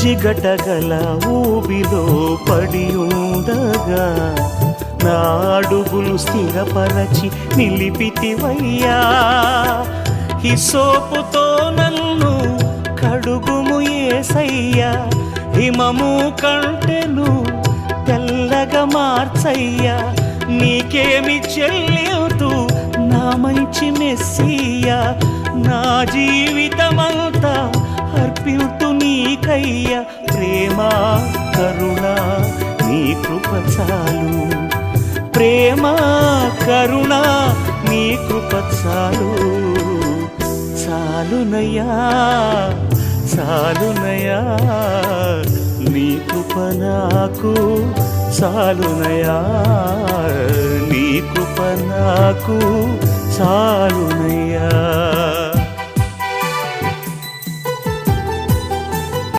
జిగటగల ఊబిలో పడి ఉండగా నా అడుగులు స్థిరపరచి నిలిపితివయ్యా. హిసోపుతో నన్ను కడుగుము యేసయ్యా, హిమము కంటెను తెల్లగా మార్చయ్యా. నీకేమి చెల్లితూ నా మంచి మెస్సియా, నా జీవితమంతా అర్పితు నీకయ్యా. ప్రేమ కరుణ నీ కృప చాలు, ప్రేమ కరుణ నీ కృప చాలు. చాలునయ్యా చాలునయ్యా నీ కృప నాకు చాలునయ్యా, నీ కృప నాకు చాలునయ్యా.